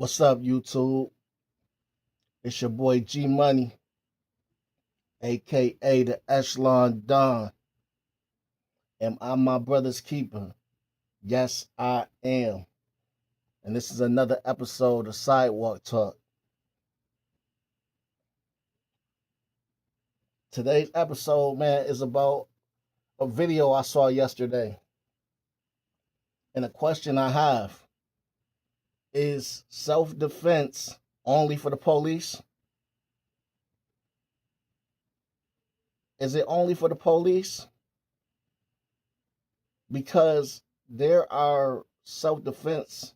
What's up, YouTube? It's your boy G Money, aka the Echelon Don. Am I my brother's keeper? Yes, I am. And this is another episode of Sidewalk Talk. Today's episode, man, is about a video I saw yesterday. And a question I have is self defense only for the police? Is it only for the police? Because there are self defense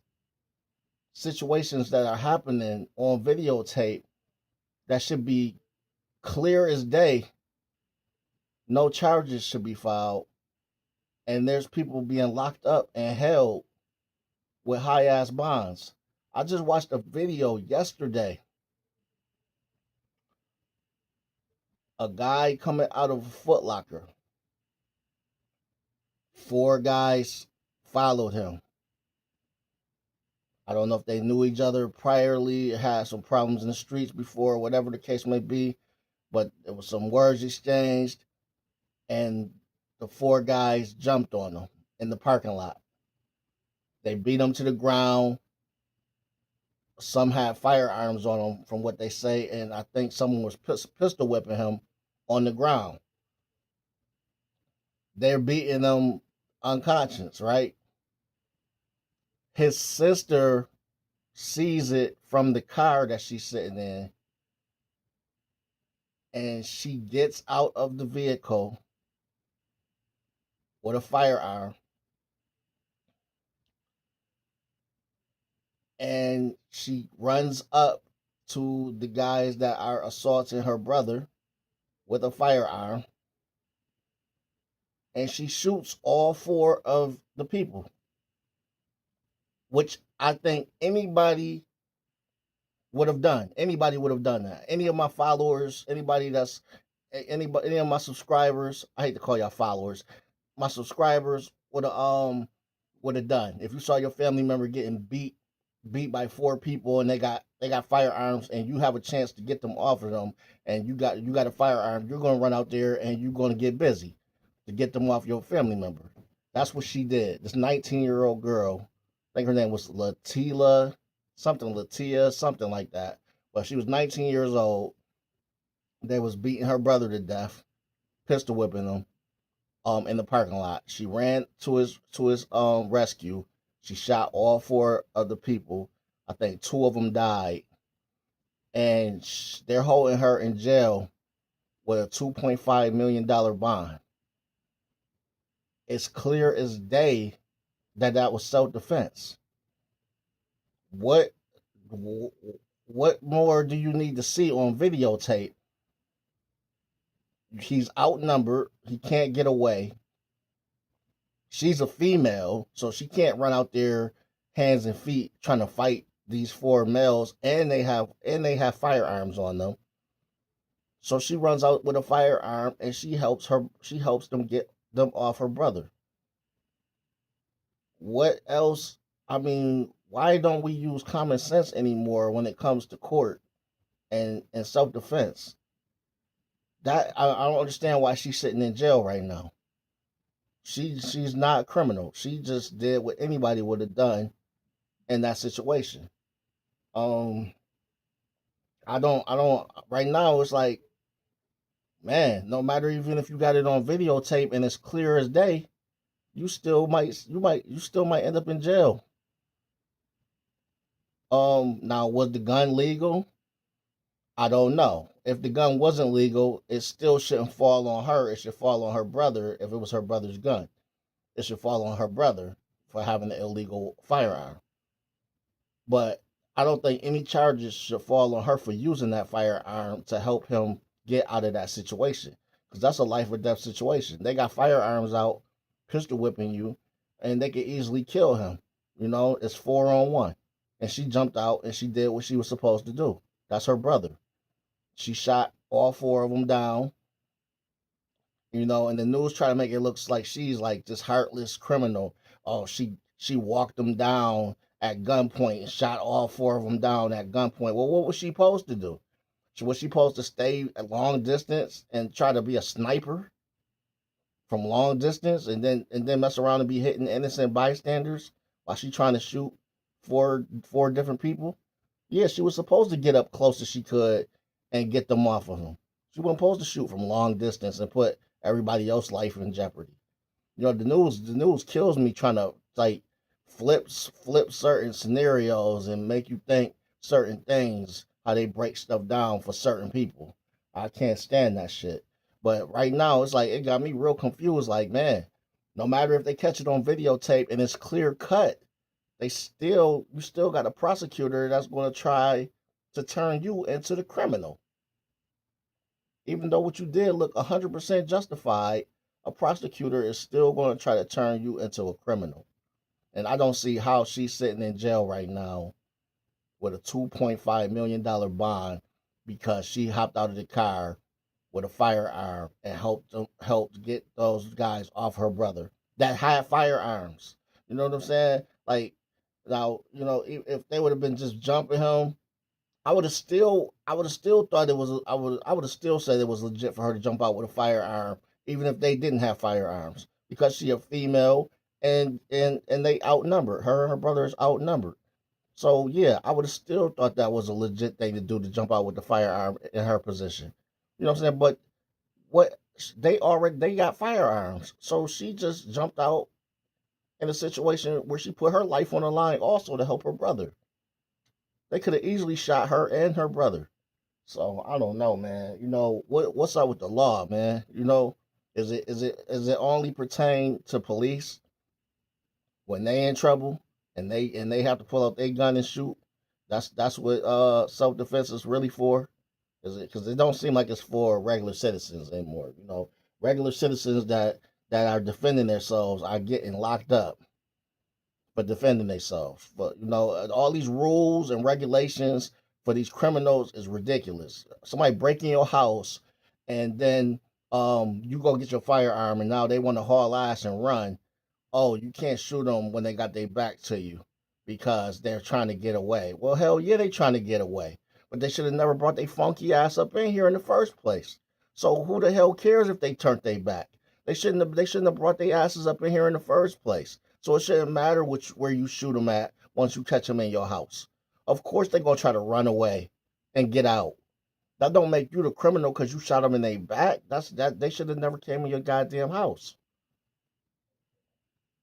situations that are happening on videotape that should be clear as day. No charges should be filed. And there's people being locked up and held with high ass bonds. I just watched a video yesterday. A guy coming out of a Foot Locker. 4 guys followed him. I don't know if they knew each other priorly, had some problems in the streets before, whatever the case may be, but there was some words exchanged, and the 4 guys jumped on him in the parking lot. They beat him to the ground. Some had firearms on them, from what they say, and I think someone was pistol whipping him on the ground. They're beating him unconscious, right? His sister sees it from the car that she's sitting in, and she gets out of the vehicle with a firearm, and she runs up to the guys that are assaulting her brother with a firearm, and she shoots all 4 of the people, which I think anybody would have done. Anybody would have done that. Any of my followers, any of my subscribers, I hate to call y'all followers, my subscribers would have done. If you saw your family member getting beat by 4 people and they got firearms, and you have a chance to get them off of them, and you got a firearm, you're gonna run out there and you're gonna get busy to get them off your family member. That's what she did. This 19-year-old girl, I think her name was Latia, something like that. But she was 19 years old. They was beating her brother to death, pistol whipping him in the parking lot. She ran to his rescue. She shot all 4 of the people. I think 2 of them died. And they're holding her in jail with a $2.5 million bond. It's clear as day that was self-defense. What more do you need to see on videotape? He's outnumbered. He can't get away. She's a female, so she can't run out there hands and feet trying to fight these 4 males, and they have firearms on them. So she runs out with a firearm, and she helps them get them off her brother. What else? I mean, why don't we use common sense anymore when it comes to court and self-defense? That I don't understand why she's sitting in jail right now. She's not a criminal. She just did what anybody would have done in that situation. I don't right now. It's like, man, no matter, even if you got it on videotape and it's clear as day, you still might end up in jail. Now, was the gun legal? I don't know. If the gun wasn't legal, it still shouldn't fall on her. It should fall on her brother. If it was her brother's gun, it should fall on her brother for having an illegal firearm. But I don't think any charges should fall on her for using that firearm to help him get out of that situation, because that's a life or death situation. They got firearms out, pistol whipping you, and they could easily kill him. It's 4-on-1. And she jumped out and she did what she was supposed to do. That's her brother. She shot all 4 of them down. And the news try to make it look like she's like this heartless criminal. Oh, she walked them down at gunpoint and shot all 4 of them down at gunpoint. Well, what was she supposed to do? Was she supposed to stay at long distance and try to be a sniper from long distance, and then mess around and be hitting innocent bystanders while she trying to shoot four different people? Yeah, she was supposed to get up close as she could and get them off of him. She wasn't supposed to shoot from long distance and put everybody else's life in jeopardy. The news kills me trying to like flip certain scenarios and make you think certain things, how they break stuff down for certain people. I can't stand that shit. But right now it's like it got me real confused. Like, man, no matter if they catch it on videotape and it's clear cut, you still got a prosecutor that's going to try to turn you into the criminal. Even though what you did look 100% justified, a prosecutor is still going to try to turn you into a criminal. And I don't see how she's sitting in jail right now with a $2.5 million bond because she hopped out of the car with a firearm and helped get those guys off her brother that had firearms. You know what I'm saying? Like, now, if they would have been just jumping him, I would have still thought it was I would have still said it was legit for her to jump out with a firearm, even if they didn't have firearms, because she a female and they outnumbered her and her brother is outnumbered. So yeah, I would have still thought that was a legit thing to do, to jump out with the firearm in her position. You know what I'm saying? But what they got firearms, so she just jumped out in a situation where she put her life on the line also to help her brother. They could have easily shot her and her brother. So I don't know, man. What's up with the law, man? Is it only pertain to police when they in trouble and they have to pull out their gun and shoot? That's what self defense is really for. Is it? Because it don't seem like it's for regular citizens anymore. Regular citizens that are defending themselves are getting locked up for defending themselves. But all these rules and regulations for these criminals is ridiculous. Somebody breaking your house, and then you go get your firearm, and now they want to haul ass and run. Oh, you can't shoot them when they got their back to you because they're trying to get away. Well, hell yeah, they trying to get away, but they should have never brought their funky ass up in here in the first place. So who the hell cares if they turned their back? They shouldn't have brought their asses up in here in the first place. So it shouldn't matter where you shoot them at once you catch them in your house. Of course they're gonna try to run away and get out. That don't make you the criminal because you shot them in their back. That they should have never came in your goddamn house.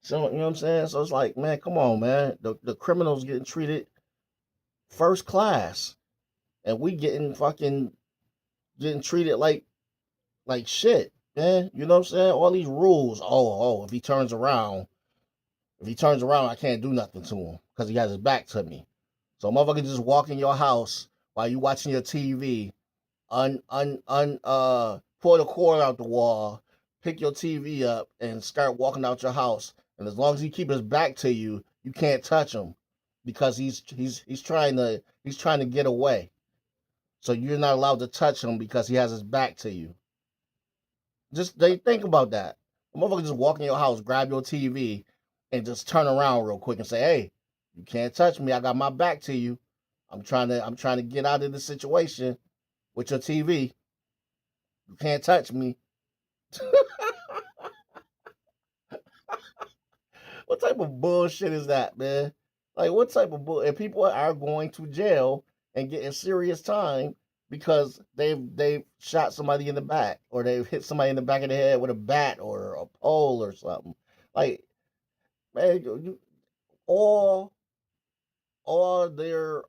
So you know what I'm saying? So it's like, man, come on, man. The criminals getting treated first class, and we getting treated like shit, man. You know what I'm saying? All these rules. Oh, if he turns around, I can't do nothing to him because he has his back to me. So motherfucker just walk in your house while you watching your TV, pull the cord out the wall, pick your TV up, and start walking out your house. And as long as he keep his back to you, you can't touch him because he's trying to get away. So you're not allowed to touch him because he has his back to you. Just they think about that. A motherfucker just walk in your house, grab your TV, and just turn around real quick and say, "Hey, you can't touch me. I got my back to you. I'm trying to get out of this situation with your TV. You can't touch me." What type of bullshit is that, man? Like, what type of bull? And people are going to jail and getting serious time because they've shot somebody in the back, or they've hit somebody in the back of the head with a bat or a pole or something. Like, man, all all their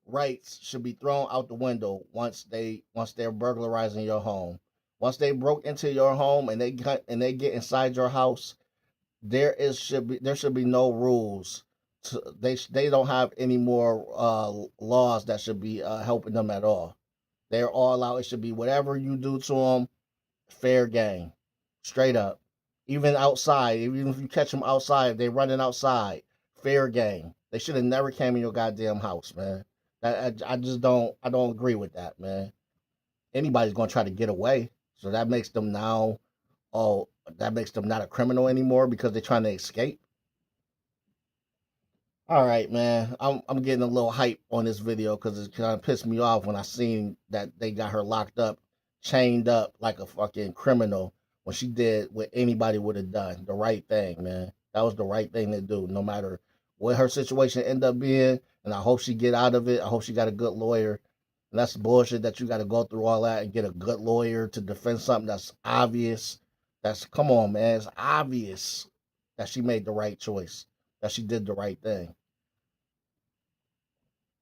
rights should be thrown out the window once they're burglarizing your home. Once they broke into your home and they get inside your house, there should be no rules. They don't have any more laws that should be helping them at all. They're all out. It should be whatever you do to them, fair game, straight up. Even outside, even if you catch them outside, if they running outside, fair game. They should have never came in your goddamn house, man. I just don't agree with that, man. Anybody's gonna try to get away, so that makes them now, oh, that makes them not a criminal anymore because they're trying to escape. All right, man. I'm getting a little hype on this video because it kind of pissed me off when I seen that they got her locked up, chained up like a fucking criminal when she did what anybody would have done. The right thing, man. That was the right thing to do, no matter what her situation end up being. And I hope she get out of it. I hope she got a good lawyer. And that's bullshit that you got to go through all that and get a good lawyer to defend something that's obvious. That's come on, man. It's obvious that she made the right choice, that she did the right thing.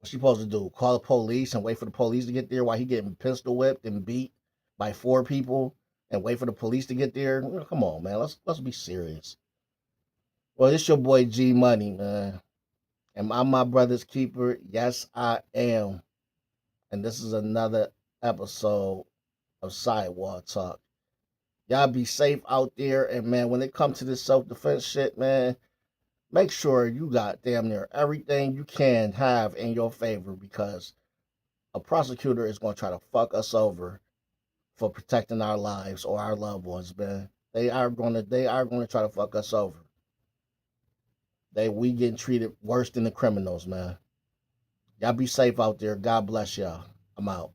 What's she supposed to do? Call the police and wait for the police to get there while he getting pistol whipped and beat by 4 people and wait for the police to get there? Come on, man. Let's be serious. Well, it's your boy G Money, man. Am I my brother's keeper? Yes, I am. And this is another episode of Sidewalk Talk. Y'all be safe out there. And man, when it comes to this self-defense shit, man, make sure you got damn near everything you can have in your favor, because a prosecutor is going to try to fuck us over for protecting our lives or our loved ones, man. They are going to try to fuck us over. We getting treated worse than the criminals, man. Y'all be safe out there. God bless y'all. I'm out.